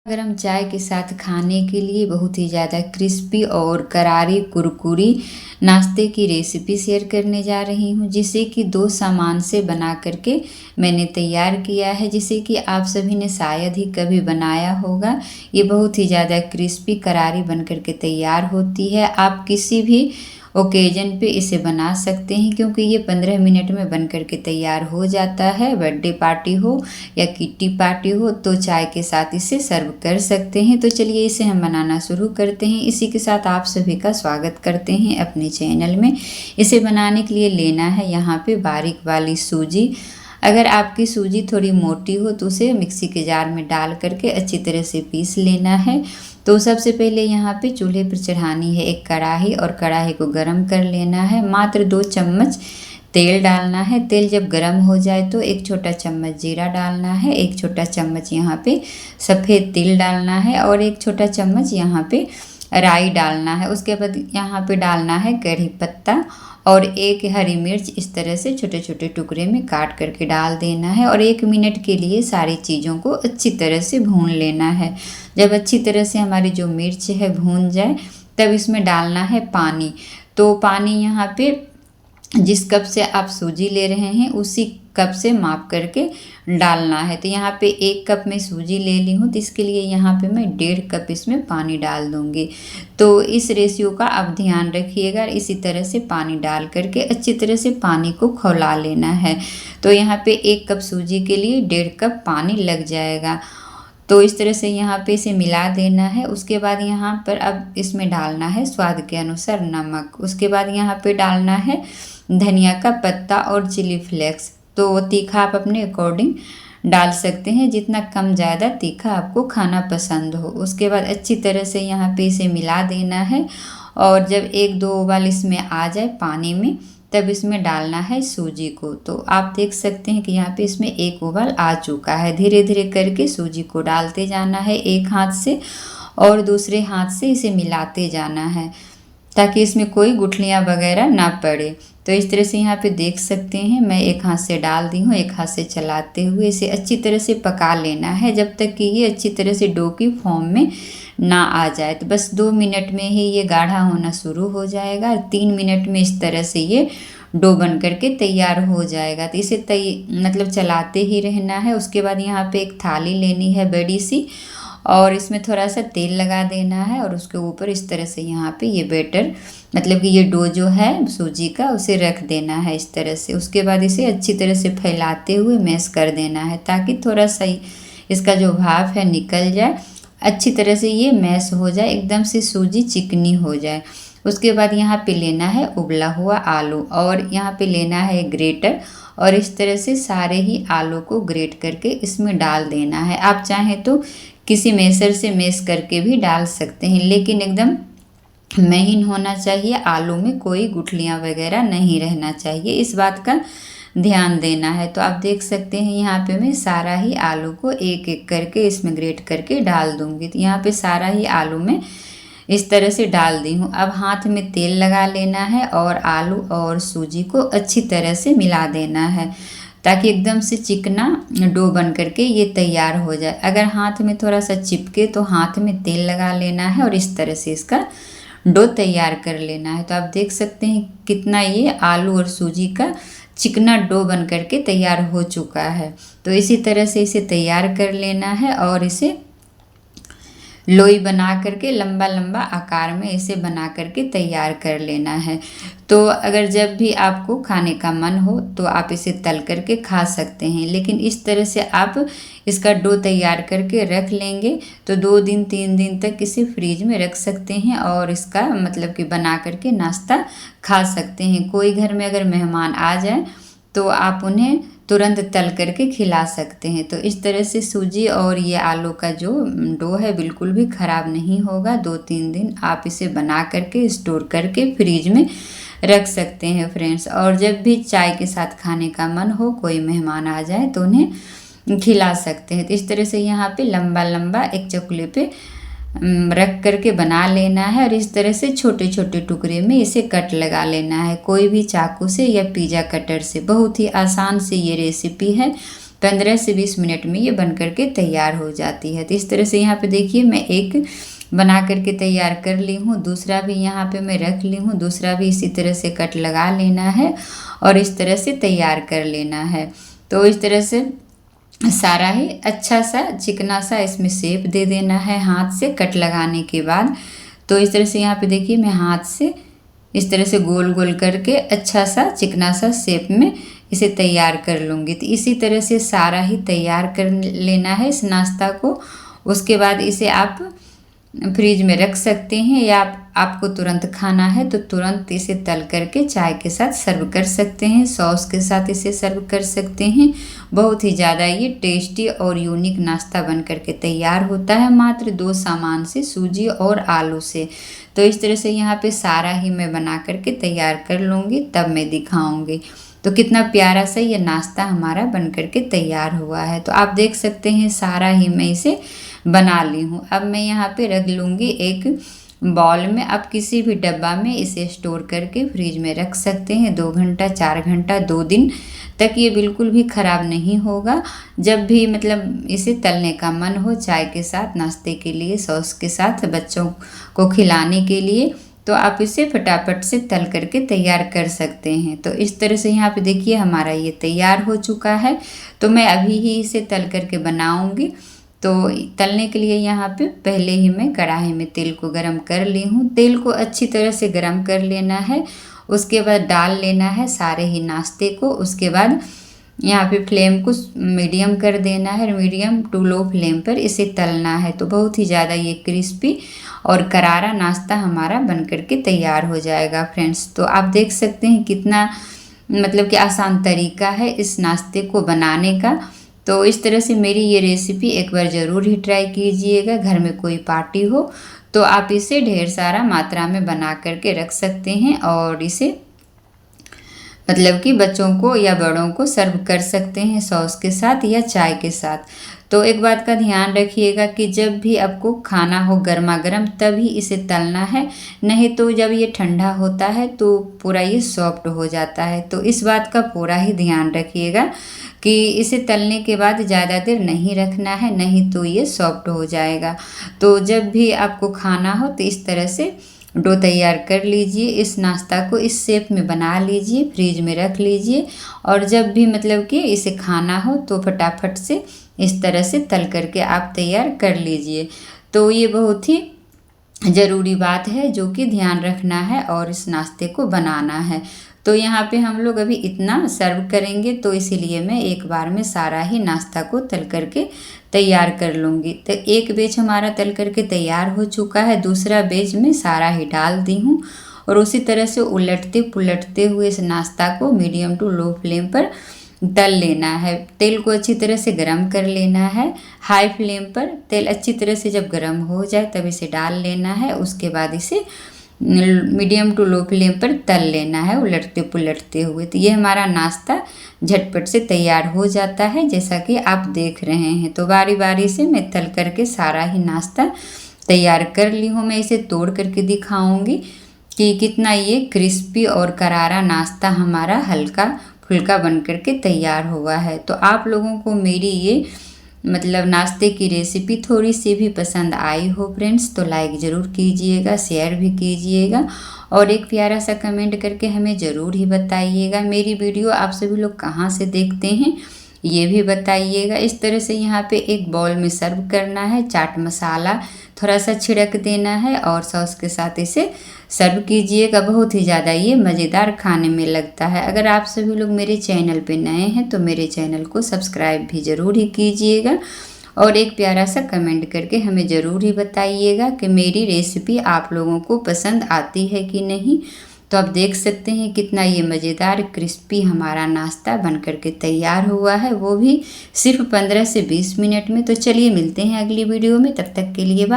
गरम चाय के साथ खाने के लिए बहुत ही ज़्यादा क्रिस्पी और करारी कुरकुरी नाश्ते की रेसिपी शेयर करने जा रही हूँ, जिसे कि 2 सामान से बना करके मैंने तैयार किया है, जिसे कि आप सभी ने शायद ही कभी बनाया होगा। ये बहुत ही ज़्यादा क्रिस्पी करारी बन करके तैयार होती है। आप किसी भी ओकेजन पे इसे बना सकते हैं, क्योंकि ये 15 मिनट में बन करके तैयार हो जाता है। बर्थडे पार्टी हो या किट्टी पार्टी हो तो चाय के साथ इसे सर्व कर सकते हैं। तो चलिए इसे हम बनाना शुरू करते हैं। इसी के साथ आप सभी का स्वागत करते हैं अपने चैनल में। इसे बनाने के लिए लेना है यहाँ पे बारीक वाली सूजी। अगर आपकी सूजी थोड़ी मोटी हो तो उसे मिक्सी के जार में डाल करके अच्छी तरह से पीस लेना है। तो सबसे पहले यहाँ पे चूल्हे पर चढ़ानी है एक कढ़ाई, और कढ़ाई को गरम कर लेना है। मात्र 2 चम्मच तेल डालना है। तेल जब गरम हो जाए तो 1 छोटा चम्मच जीरा डालना है, 1 छोटा चम्मच यहाँ पे सफ़ेद तिल डालना है, और 1 छोटा चम्मच यहाँ पे राई डालना है। उसके बाद यहाँ पे डालना है कड़ी पत्ता और 1 हरी मिर्च इस तरह से छोटे छोटे टुकड़े में काट करके डाल देना है, और 1 मिनट के लिए सारी चीज़ों को अच्छी तरह से भून लेना है। जब अच्छी तरह से हमारी जो मिर्च है भून जाए तब इसमें डालना है पानी। तो पानी यहाँ पे जिस कप से आप सूजी ले रहे हैं उसी कप से माप करके डालना है। तो यहाँ पे 1 कप में सूजी ले ली हूँ, तो इसके लिए यहाँ पे मैं 1.5 कप इसमें पानी डाल दूँगी। तो इस रेशियो का आप ध्यान रखिएगा। इसी तरह से पानी डाल करके अच्छी तरह से पानी को खौला लेना है। तो यहाँ पे 1 कप सूजी के लिए 1.5 कप पानी लग जाएगा। तो इस तरह से यहाँ पे इसे मिला देना है। उसके बाद यहाँ पर अब इसमें डालना है स्वाद के अनुसार नमक। उसके बाद यहाँ पे डालना है धनिया का पत्ता और चिली फ्लेक्स। तो तीखा आप अपने अकॉर्डिंग डाल सकते हैं, जितना कम ज़्यादा तीखा आपको खाना पसंद हो। उसके बाद अच्छी तरह से यहाँ पे इसे मिला देना है, और जब 1-2 उबाल इसमें आ जाए पानी में तब इसमें डालना है सूजी को। तो आप देख सकते हैं कि यहाँ पे इसमें 1 उबाल आ चुका है। धीरे धीरे करके सूजी को डालते जाना है एक हाथ से, और दूसरे हाथ से इसे मिलाते जाना है ताकि इसमें कोई गुठलियाँ वगैरह ना पड़े। तो इस तरह से यहाँ पे देख सकते हैं मैं एक हाथ से डाल दी हूँ, एक हाथ से चलाते हुए इसे अच्छी तरह से पका लेना है जब तक कि ये अच्छी तरह से डो की फॉर्म में ना आ जाए। तो बस 2 मिनट में ही ये गाढ़ा होना शुरू हो जाएगा। 3 मिनट में इस तरह से ये डो बन करके तैयार हो जाएगा। तो इसे मतलब चलाते ही रहना है। उसके बाद यहाँ पे एक थाली लेनी है बड़ी सी, और इसमें थोड़ा सा तेल लगा देना है, और उसके ऊपर इस तरह से यहाँ पे ये बैटर मतलब कि ये डो जो है सूजी का उसे रख देना है इस तरह से। उसके बाद इसे अच्छी तरह से फैलाते हुए मैश कर देना है ताकि थोड़ा सा इसका जो भाप है निकल जाए, अच्छी तरह से ये मैश हो जाए, एकदम से सूजी चिकनी हो जाए। उसके बाद यहाँ पे लेना है उबला हुआ आलू, और यहाँ पे लेना है ग्रेटर, और इस तरह से सारे ही आलू को ग्रेट करके इसमें डाल देना है। आप चाहें तो किसी मैसर से मैश करके भी डाल सकते हैं, लेकिन एकदम महीन होना चाहिए। आलू में कोई गुठलियाँ वगैरह नहीं रहना चाहिए, इस बात का ध्यान देना है। तो आप देख सकते हैं यहाँ पे मैं सारा ही आलू को एक एक करके इसमें ग्रेट करके डाल दूँगी। तो यहाँ पे सारा ही आलू में इस तरह से डाल दी हूँ। अब हाथ में तेल लगा लेना है और आलू और सूजी को अच्छी तरह से मिला देना है ताकि एकदम से चिकना डो बन करके ये तैयार हो जाए। अगर हाथ में थोड़ा सा चिपके तो हाथ में तेल लगा लेना है और इस तरह से इसका डो तैयार कर लेना है। तो आप देख सकते हैं कितना ये आलू और सूजी का चिकना डो बन करके तैयार हो चुका है। तो इसी तरह से इसे तैयार कर लेना है, और इसे लोई बना करके लंबा लंबा आकार में इसे बना करके तैयार कर लेना है। तो अगर जब भी आपको खाने का मन हो तो आप इसे तल करके खा सकते हैं, लेकिन इस तरह से आप इसका डो तैयार करके रख लेंगे तो 2 दिन 3 दिन तक इसे फ्रीज में रख सकते हैं, और इसका मतलब कि बना करके नाश्ता खा सकते हैं। कोई घर में अगर मेहमान आ जाए तो आप उन्हें तुरंत तल करके खिला सकते हैं। तो इस तरह से सूजी और ये आलू का जो डो है बिल्कुल भी ख़राब नहीं होगा। 2-3 दिन आप इसे बना करके स्टोर करके फ्रीज में रख सकते हैं फ्रेंड्स। और जब भी चाय के साथ खाने का मन हो, कोई मेहमान आ जाए तो उन्हें खिला सकते हैं। तो इस तरह से यहाँ पे लंबा लंबा एक चकले पे रख करके बना लेना है, और इस तरह से छोटे छोटे टुकड़े में इसे कट लगा लेना है, कोई भी चाकू से या पिज़्ज़ा कटर से। बहुत ही आसान से ये रेसिपी है। 15 से 20 मिनट में ये बन करके तैयार हो जाती है। तो इस तरह से यहाँ पे देखिए मैं एक बना करके तैयार कर ली हूँ, दूसरा भी यहाँ पे मैं रख ली हूँ, दूसरा भी इसी तरह से कट लगा लेना है और इस तरह से तैयार कर लेना है। तो इस तरह से सारा ही अच्छा सा चिकना सा इसमें शेप दे देना है हाथ से कट लगाने के बाद। तो इस तरह से यहाँ पे देखिए मैं हाथ से इस तरह से गोल गोल करके अच्छा सा चिकना सा शेप में इसे तैयार कर लूँगी। तो इसी तरह से सारा ही तैयार कर लेना है इस नाश्ता को। उसके बाद इसे आप फ्रिज में रख सकते हैं या आपको तुरंत खाना है तो तुरंत इसे तल करके चाय के साथ सर्व कर सकते हैं, सॉस के साथ इसे सर्व कर सकते हैं। बहुत ही ज़्यादा ये टेस्टी और यूनिक नाश्ता बन करके तैयार होता है मात्र 2 सामान से, सूजी और आलू से। तो इस तरह से यहाँ पे सारा ही मैं बना करके तैयार कर लूँगी, तब मैं दिखाऊँगी। तो कितना प्यारा सा ये नाश्ता हमारा बन करके तैयार हुआ है। तो आप देख सकते हैं सारा ही मैं इसे बना ली हूँ। अब मैं यहाँ पे रख लूँगी एक बाउल में। आप किसी भी डब्बा में इसे स्टोर करके फ्रिज में रख सकते हैं 2 घंटा 4 घंटा 2 दिन तक, ये बिल्कुल भी ख़राब नहीं होगा। जब भी मतलब इसे तलने का मन हो चाय के साथ, नाश्ते के लिए, सॉस के साथ, बच्चों को खिलाने के लिए, तो आप इसे फटाफट से तल करके तैयार कर सकते हैं। तो इस तरह से यहाँ पे देखिए हमारा ये तैयार हो चुका है। तो मैं अभी ही इसे तल करके बनाऊँगी। तो तलने के लिए यहाँ पे पहले ही मैं कढ़ाई में तेल को गरम कर ली हूँ। तेल को अच्छी तरह से गरम कर लेना है। उसके बाद डाल लेना है सारे ही नाश्ते को। उसके बाद यहाँ पे फ्लेम को मीडियम कर देना है, मीडियम टू लो फ्लेम पर इसे तलना है। तो बहुत ही ज़्यादा ये क्रिस्पी और करारा नाश्ता हमारा बन करके तैयार हो जाएगा फ्रेंड्स। तो आप देख सकते हैं कितना मतलब कि आसान तरीका है इस नाश्ते को बनाने का। तो इस तरह से मेरी ये रेसिपी एक बार ज़रूर ही ट्राई कीजिएगा। घर में कोई पार्टी हो तो आप इसे ढेर सारा मात्रा में बना करके रख सकते हैं और इसे मतलब कि बच्चों को या बड़ों को सर्व कर सकते हैं सॉस के साथ या चाय के साथ। तो एक बात का ध्यान रखिएगा कि जब भी आपको खाना हो गर्मा गर्म तभी इसे तलना है, नहीं तो जब ये ठंडा होता है तो पूरा ये सॉफ्ट हो जाता है। तो इस बात का पूरा ही ध्यान रखिएगा कि इसे तलने के बाद ज़्यादा देर नहीं रखना है, नहीं तो ये सॉफ्ट हो जाएगा। तो जब भी आपको खाना हो तो इस तरह से डो तैयार कर लीजिए, इस नाश्ता को इस शेप में बना लीजिए, फ्रिज में रख लीजिए और जब भी मतलब कि इसे खाना हो तो फटाफट से इस तरह से तल करके आप तैयार कर लीजिए। तो ये बहुत ही ज़रूरी बात है जो कि ध्यान रखना है और इस नाश्ते को बनाना है। तो यहाँ पे हम लोग अभी इतना सर्व करेंगे तो इसीलिए मैं एक बार में सारा ही नाश्ता को तल करके तैयार कर लूँगी। तो एक बैच हमारा तल करके तैयार हो चुका है, दूसरा बैच में सारा ही डाल दी हूँ और उसी तरह से उलटते पुलटते हुए इस नाश्ता को मीडियम टू लो फ्लेम पर तल लेना है। तेल को अच्छी तरह से गरम कर लेना है हाई फ्लेम पर। तेल अच्छी तरह से जब गरम हो जाए तब इसे डाल लेना है। उसके बाद इसे मीडियम टू लो फ्लेम पर तल लेना है उलटते पुलटते हुए। तो ये हमारा नाश्ता झटपट से तैयार हो जाता है जैसा कि आप देख रहे हैं। तो बारी बारी से मैं तल करके सारा ही नाश्ता तैयार कर ली हूँ। मैं इसे तोड़ करके दिखाऊंगी कि कितना ये क्रिस्पी और करारा नाश्ता हमारा हल्का फुल्का बन करके तैयार हुआ है। तो आप लोगों को मेरी ये मतलब नाश्ते की रेसिपी थोड़ी सी भी पसंद आई हो फ्रेंड्स तो लाइक ज़रूर कीजिएगा, शेयर भी कीजिएगा और एक प्यारा सा कमेंट करके हमें ज़रूर ही बताइएगा। मेरी वीडियो आप सभी लोग कहाँ से देखते हैं ये भी बताइएगा। इस तरह से यहाँ पे एक बाउल में सर्व करना है, चाट मसाला थोड़ा सा छिड़क देना है और सॉस के साथ इसे सर्व कीजिएगा। बहुत ही ज़्यादा ये मज़ेदार खाने में लगता है। अगर आप सभी लोग मेरे चैनल पे नए हैं तो मेरे चैनल को सब्सक्राइब भी ज़रूर ही कीजिएगा और एक प्यारा सा कमेंट करके हमें ज़रूर ही बताइएगा कि मेरी रेसिपी आप लोगों को पसंद आती है कि नहीं। तो आप देख सकते हैं कितना ये मज़ेदार क्रिस्पी हमारा नाश्ता बन करके तैयार हुआ है, वो भी सिर्फ 15 से 20 मिनट में। तो चलिए मिलते हैं अगली वीडियो में, तब तक के लिए बाय।